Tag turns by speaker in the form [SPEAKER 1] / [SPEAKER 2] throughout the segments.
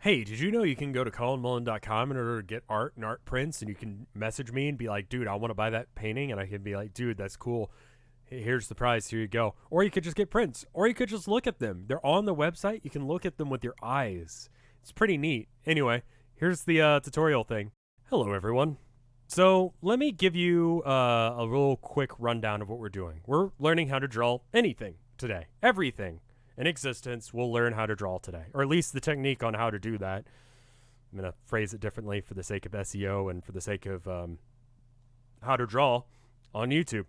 [SPEAKER 1] Hey, did you know you can go to colinmullen.com in order to get art and art prints, and you can message me and be like, dude, I want to buy that painting, and I can be like, dude, that's cool. Here's the price. Here you go. Or you could just get prints, or you could just look at them. They're on the website. You can look at them with your eyes. It's pretty neat. Anyway, here's the tutorial thing. Hello, everyone. So let me give you a real quick rundown of what we're doing. We're learning how to draw anything today. Everything in existence we'll learn how to draw today, or at least the technique on how to do that. I'm going to phrase it differently for the sake of SEO and for the sake of how to draw on YouTube.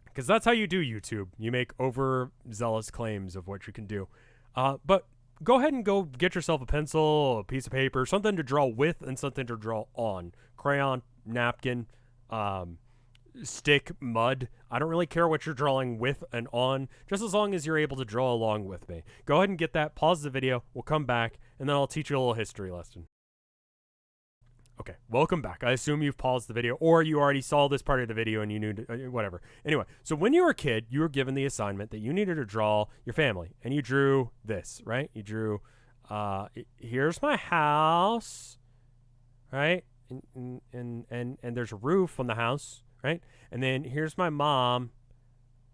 [SPEAKER 1] Because that's how you do YouTube. You make overzealous claims of what you can do. But go ahead and go get yourself a pencil, a piece of paper, something to draw with and something to draw on. Crayon, napkin, stick, mud. I don't really care what you're drawing with and on, just as long as you're able to draw along with me. Go ahead and get that, pause the video, we'll come back, and then I'll teach you a little history lesson. Okay, welcome back. I assume you've paused the video, or you already saw this part of the video and you knew, whatever. Anyway, so when you were a kid, you were given the assignment that you needed to draw your family, and you drew this, right? You drew, here's my house, right? And there's a roof on the house, right? And then here's my mom,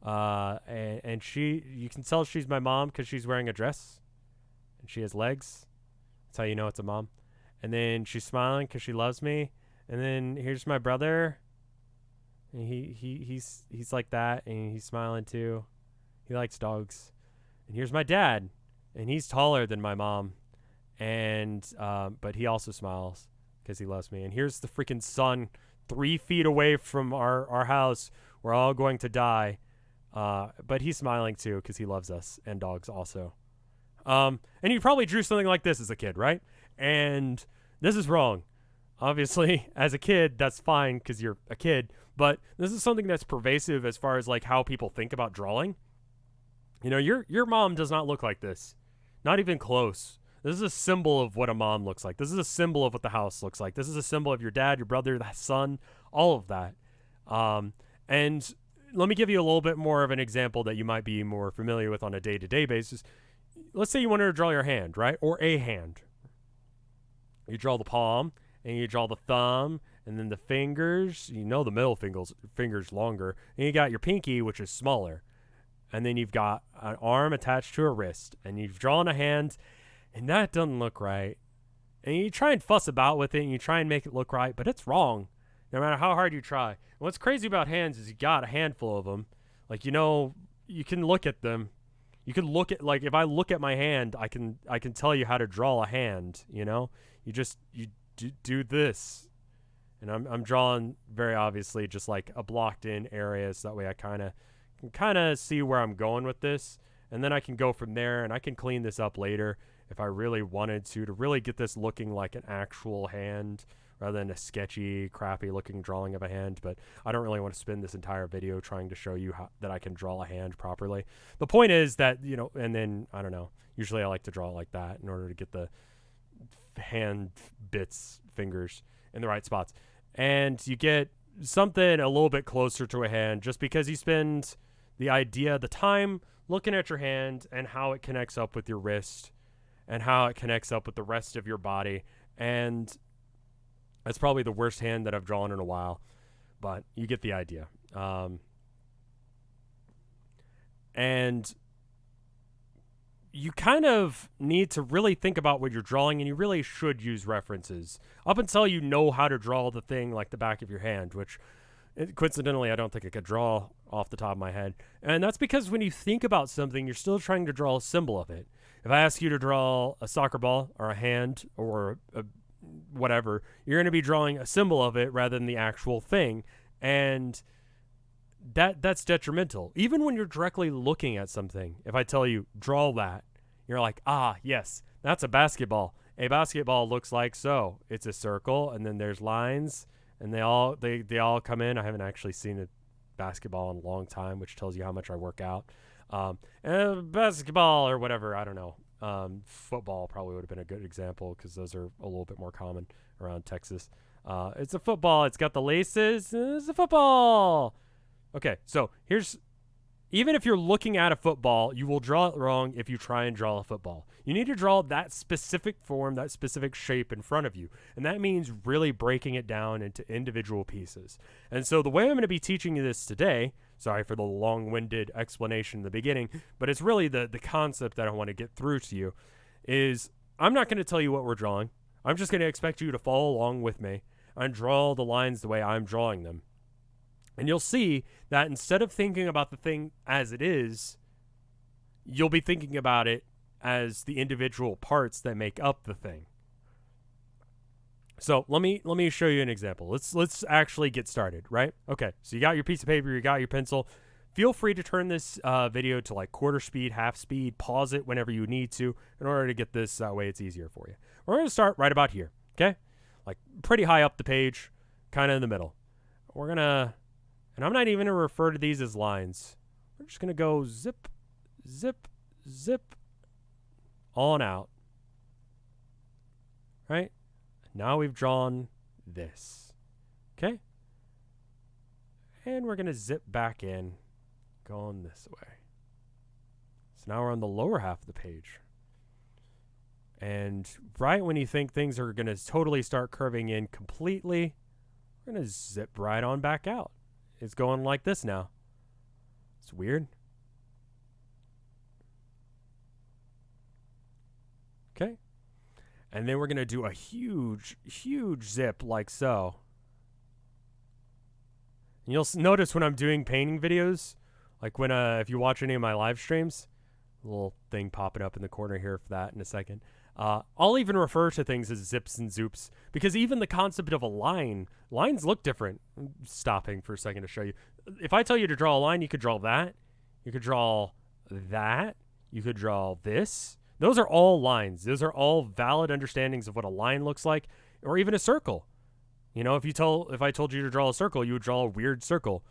[SPEAKER 1] and you can tell she's my mom because she's wearing a dress, and she has legs. That's how you know it's a mom. And then she's smiling because she loves me. And then here's my brother. And he's like that, and he's smiling too. He likes dogs. And here's my dad, and he's taller than my mom, and but he also smiles because he loves me. And here's the freaking sun, 3 feet away from our house. We're all going to die, but he's smiling too because he loves us and dogs also. And you probably drew something like this as a kid, right? And this is wrong. Obviously, as a kid, that's fine because you're a kid. But this is something that's pervasive as far as like how people think about drawing. You know, your mom does not look like this. Not even close. This is a symbol of what a mom looks like. This is a symbol of what the house looks like. This is a symbol of your dad, your brother, the son, all of that. And let me give you a little bit more of an example that you might be more familiar with on a day-to-day basis. Let's say you wanted to draw your hand, right? Or a hand. You draw the palm, and you draw the thumb, and then the fingers. You know the middle finger's longer. And you got your pinky, which is smaller. And then you've got an arm attached to a wrist. And you've drawn a hand, and that doesn't look right. And you try and fuss about with it, and you try and make it look right, but it's wrong, no matter how hard you try. And what's crazy about hands is you got a handful of them. Like, you know, you can look at them. You can look at, like, if I look at my hand, I can tell you how to draw a hand, you know? You do this. And I'm drawing very obviously just like a blocked in area, so that way I can kind of see where I'm going with this. And then I can go from there, and I can clean this up later if I really wanted to really get this looking like an actual hand rather than a sketchy, crappy looking drawing of a hand. But I don't really want to spend this entire video trying to show you that I can draw a hand properly. The point is that, you know, and then, I don't know, usually I like to draw it like that in order to get the hand bits, fingers in the right spots. And you get something a little bit closer to a hand just because you spend the time looking at your hand and how it connects up with your wrist and how it connects up with the rest of your body. And that's probably the worst hand that I've drawn in a while, but you get the idea. And you kind of need to really think about what you're drawing, and you really should use references up until you know how to draw the thing like the back of your hand, which coincidentally I don't think I could draw off the top of my head. And that's because when you think about something, you're still trying to draw a symbol of it. If I ask you to draw a soccer ball or a hand or whatever, you're going to be drawing a symbol of it rather than the actual thing. And that's detrimental. Even when you're directly looking at something, if I tell you, draw that, you're like, ah, yes, that's a basketball. A basketball looks like so. It's a circle, and then there's lines, and they all come in. I haven't actually seen a basketball in a long time, which tells you how much I work out. And basketball or whatever, I don't know. Football probably would have been a good example because those are a little bit more common around Texas. It's a football. It's got the laces. It's a football. Okay, so here's Even if you're looking at a football, you will draw it wrong if you try and draw a football. You need to draw that specific form, that specific shape in front of you. And that means really breaking it down into individual pieces. And so the way I'm going to be teaching you this today, sorry for the long-winded explanation in the beginning, but it's really the concept that I want to get through to you, is I'm not going to tell you what we're drawing. I'm just going to expect you to follow along with me and draw the lines the way I'm drawing them. And you'll see that instead of thinking about the thing as it is, you'll be thinking about it as the individual parts that make up the thing. So let me show you an example. Let's actually get started, right? Okay, so you got your piece of paper, you got your pencil. Feel free to turn this video to like quarter speed, half speed, pause it whenever you need to in order to get this way it's easier for you. We're going to start right about here, okay? Like pretty high up the page, kind of in the middle. We're going to... And I'm not even going to refer to these as lines. We're just going to go zip, zip, zip, on out. Right? Now we've drawn this. Okay? And we're going to zip back in, going this way. So now we're on the lower half of the page. And right when you think things are going to totally start curving in completely, we're going to zip right on back out. It's going like this now. It's weird. Okay. And then we're going to do a huge, huge zip like so. And you'll notice when I'm doing painting videos, like when if you watch any of my live streams, a little thing popping up in the corner here for that in a second. I'll even refer to things as zips and zoops because even the concept of a line, lines look different. I'm stopping for a second to show you. If I tell you to draw a line, you could draw that. You could draw that. You could draw this. Those are all lines. Those are all valid understandings of what a line looks like, or even a circle. You know, if I told you to draw a circle, you would draw a weird circle.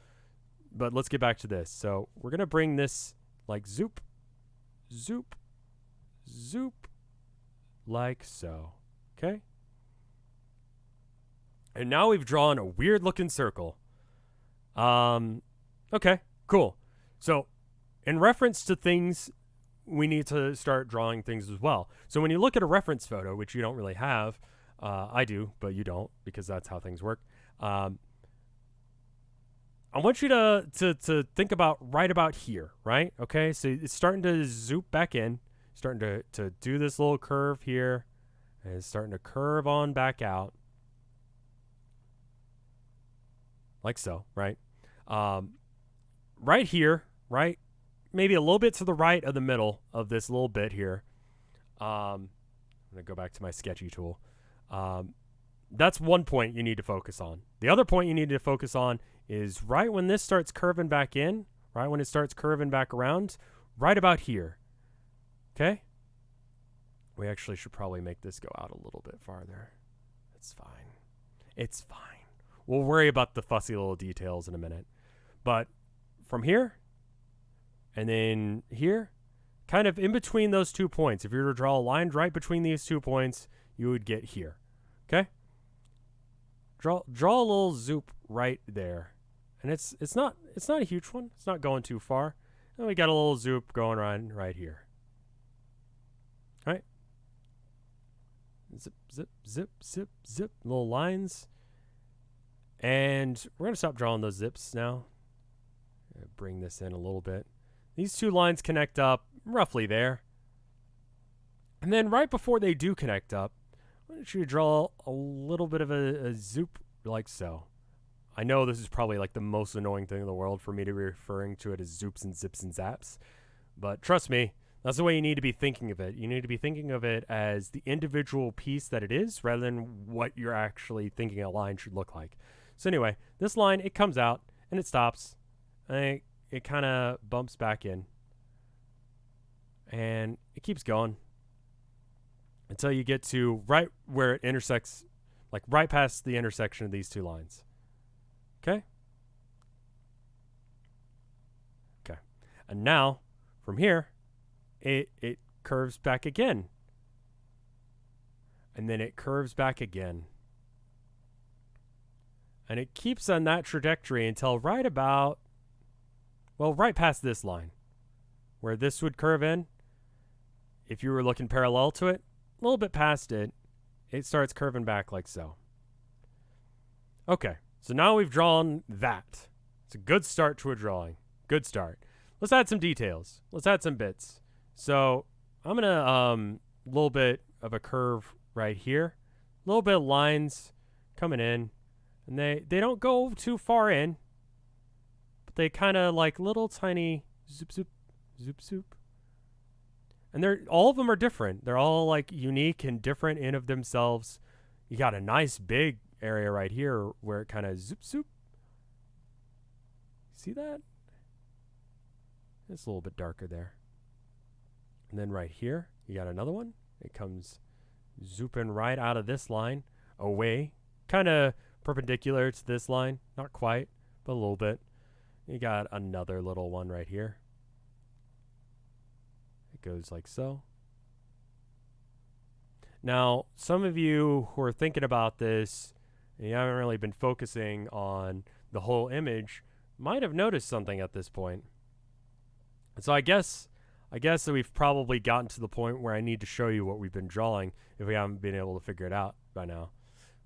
[SPEAKER 1] But let's get back to this. So we're gonna bring this like zoop, zoop, zoop. Like so. Okay? And now we've drawn a weird looking circle. Okay, cool. So in reference to things, we need to start drawing things as well. So when you look at a reference photo, which you don't really have, I do, but you don't because that's how things work. I want you to think about right about here, right? Okay, so it's starting to zoop back in. Starting to do this little curve here, and it's starting to curve on back out, like so, right? Right here, right? Maybe a little bit to the right of the middle of this little bit here. I'm gonna go back to my sketchy tool. That's one point you need to focus on. The other point you need to focus on is right when this starts curving back in, right when it starts curving back around, right about here. Okay? We actually should probably make this go out a little bit farther. It's fine. It's fine. We'll worry about the fussy little details in a minute. But from here, and then here, kind of in between those 2 points, if you were to draw a line right between these 2 points, you would get here. Okay? Draw a little zoop right there. And it's not a huge one. It's not going too far. And we got a little zoop going right here. All right. Zip, zip, zip, zip, zip. Little lines. And we're going to stop drawing those zips now. Bring this in a little bit. These two lines connect up roughly there. And then right before they do connect up, I want you to draw a little bit of a zoop like so. I know this is probably like the most annoying thing in the world for me to be referring to it as zoops and zips and zaps. But trust me, that's the way you need to be thinking of it. You need to be thinking of it as the individual piece that it is rather than what you're actually thinking a line should look like. So anyway, this line, it comes out and it stops. And it kind of bumps back in. And it keeps going until you get to right where it intersects, like right past the intersection of these two lines. Okay? Okay. And now, from here, it curves back again. And then it curves back again. And it keeps on that trajectory until right about, Well, right past this line, where this would curve in, if you were looking parallel to it, a little bit past it, it starts curving back like so. Okay, so now we've drawn that. It's a good start to a drawing. Good start. Let's add some details. Let's add some bits. So I'm going to, a little bit of a curve right here. A little bit of lines coming in. And they don't go too far in. But they kind of like little tiny zoop, zoop, zoop, zoop. And all of them are different. They're all like unique and different in of themselves. You got a nice big area right here where it kind of zoop, zoop. See that? It's a little bit darker there. And then right here, you got another one. It comes zooping right out of this line away. Kind of perpendicular to this line. Not quite, but a little bit. You got another little one right here. It goes like so. Now, some of you who are thinking about this, and you haven't really been focusing on the whole image, might have noticed something at this point. And so I guess that we've probably gotten to the point where I need to show you what we've been drawing if we haven't been able to figure it out by now.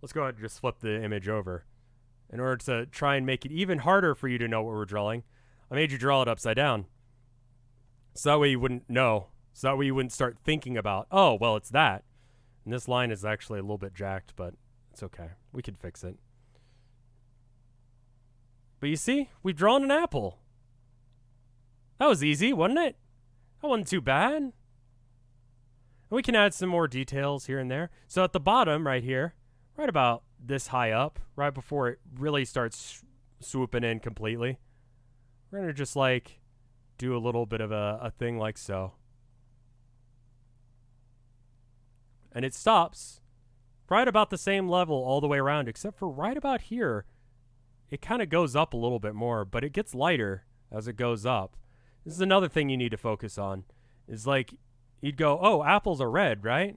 [SPEAKER 1] Let's go ahead and just flip the image over. In order to try and make it even harder for you to know what we're drawing, I made you draw it upside down. So that way you wouldn't know. So that way you wouldn't start thinking about, oh, well, it's that. And this line is actually a little bit jacked, but it's okay. We can fix it. But you see, we've drawn an apple. That was easy, wasn't it? That wasn't too bad. And we can add some more details here and there. So at the bottom right here, right about this high up, right before it really starts swooping in completely, we're going to just like do a little bit of a thing like so. And it stops right about the same level all the way around, except for right about here, it kind of goes up a little bit more, but it gets lighter as it goes up. This is another thing you need to focus on, is like, you'd go, oh, apples are red, right?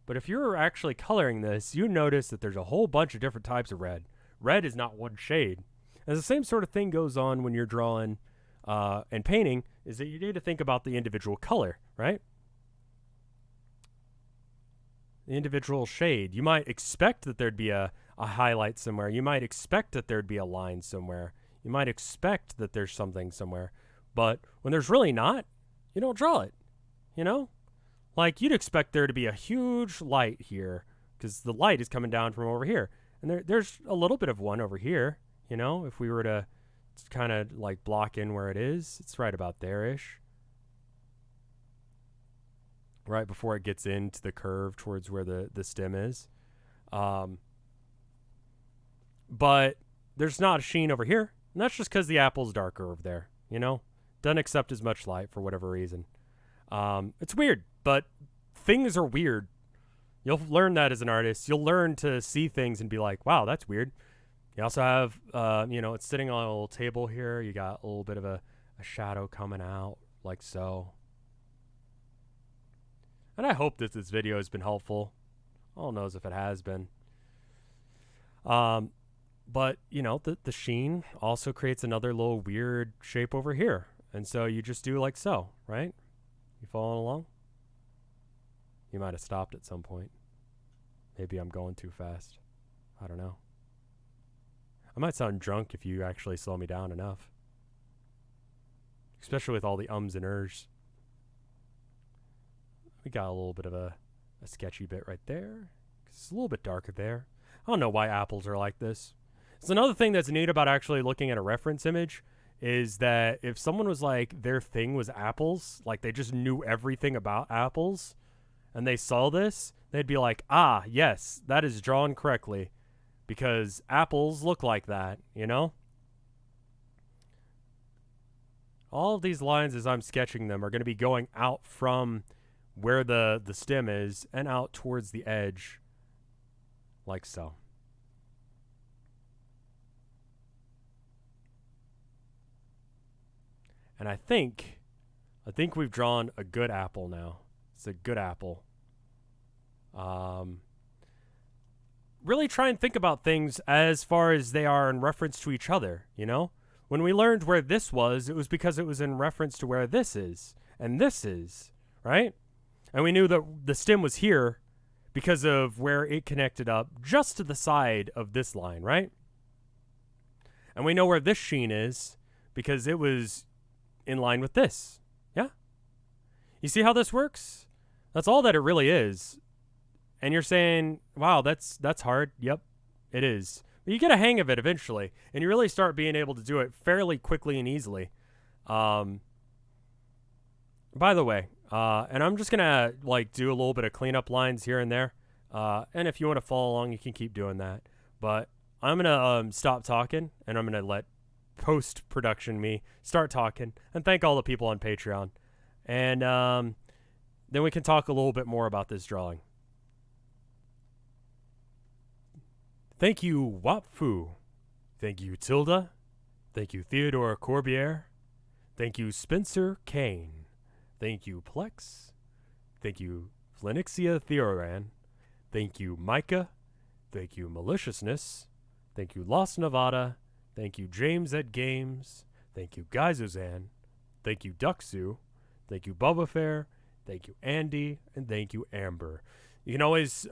[SPEAKER 1] But if you're actually coloring this, you notice that there's a whole bunch of different types of red. Red is not one shade. And the same sort of thing goes on when you're drawing and painting, is that you need to think about the individual color, right? The individual shade. You might expect that there'd be a highlight somewhere. You might expect that there'd be a line somewhere. You might expect that there's something somewhere. But when there's really not, you don't draw it, you know? Like, you'd expect there to be a huge light here because the light is coming down from over here. And there's a little bit of one over here, you know? If we were to kind of, like, block in where it is, it's right about there-ish. Right before it gets into the curve towards where the stem is. But there's not a sheen over here. And that's just because the apple's darker over there, you know? Doesn't accept as much light for whatever reason. It's weird, but things are weird. You'll learn that as an artist. You'll learn to see things and be like, wow, that's weird. You also have, it's sitting on a little table here. You got a little bit of a shadow coming out like so. And I hope that this video has been helpful. Who knows if it has been. But, the sheen also creates another little weird shape over here. And so you just do like so, right? You following along? You might have stopped at some point. Maybe I'm going too fast. I don't know. I might sound drunk if you actually slow me down enough. Especially with all the ums and ers. We got a little bit of a sketchy bit right there. It's a little bit darker there. I don't know why apples are like this. So another thing that's neat about actually looking at a reference image is that if someone was like, their thing was apples, like they just knew everything about apples, and they saw this, they'd be like, ah, yes, that is drawn correctly, because apples look like that, you know? All of these lines as I'm sketching them are going to be going out from where the stem is and out towards the edge, like so. And I think we've drawn a good apple now. It's a good apple. Really try and think about things as far as they are in reference to each other, you know? When we learned where this was, it was because it was in reference to where this is, and this is, right? And we knew that the stem was here because of where it connected up just to the side of this line, right? And we know where this sheen is because it was in line with this, yeah? You see how this works? That's all that it really is. And you're saying, wow, that's hard. Yep, it is. But you get a hang of it eventually, and you really start being able to do it fairly quickly and easily. By the way, and I'm just gonna like do a little bit of cleanup lines here and there. And if you want to follow along, you can keep doing that. But I'm gonna stop talking, and I'm gonna let post-production me start talking, and thank all the people on Patreon. And then we can talk a little bit more about this drawing. Thank you, Wapfu. Thank you, Tilda. Thank you, Theodore Corbiere. Thank you, Spencer Kane. Thank you, Plex. Thank you, Flenixia Theoran. Thank you, Micah. Thank you, Maliciousness. Thank you, Lost Nevada. Thank you, James at Games. Thank you, Guysozan. Thank you, Duxu. Thank you, Bubba Fair. Thank you, Andy. And thank you, Amber. You can always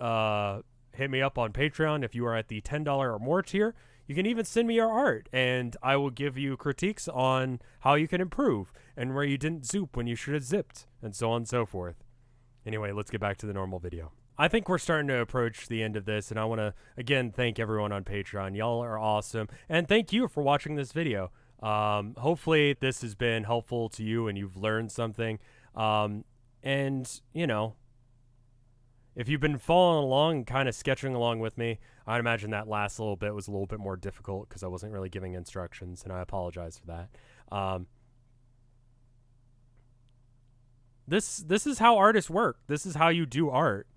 [SPEAKER 1] hit me up on Patreon if you are at the $10 or more tier. You can even send me your art, and I will give you critiques on how you can improve and where you didn't zoop when you should have zipped, and so on and so forth. Anyway, let's get back to the normal video. I think we're starting to approach the end of this, and I want to, again, thank everyone on Patreon. Y'all are awesome, and thank you for watching this video. Hopefully this has been helpful to you and you've learned something. And, you know, if you've been following along and kind of sketching along with me, I'd imagine that last little bit was a little bit more difficult because I wasn't really giving instructions, and I apologize for that. This is how artists work. This is how you do art.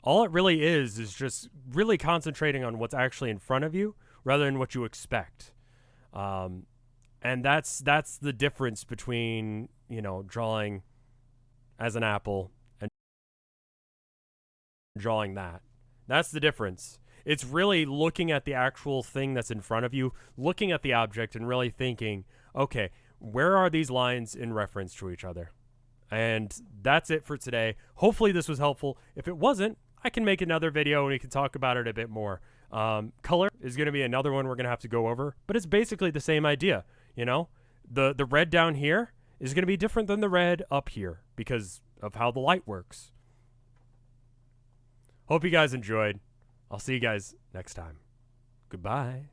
[SPEAKER 1] All it really is just really concentrating on what's actually in front of you rather than what you expect. And that's the difference between, you know, drawing as an apple and drawing that. That's the difference. It's really looking at the actual thing that's in front of you, looking at the object and really thinking, okay, where are these lines in reference to each other? And that's it for today. Hopefully this was helpful. If it wasn't, I can make another video and we can talk about it a bit more. Color is going to be another one we're going to have to go over, but it's basically the same idea. You know, the red down here is going to be different than the red up here because of how the light works. Hope you guys enjoyed. I'll see you guys next time. Goodbye.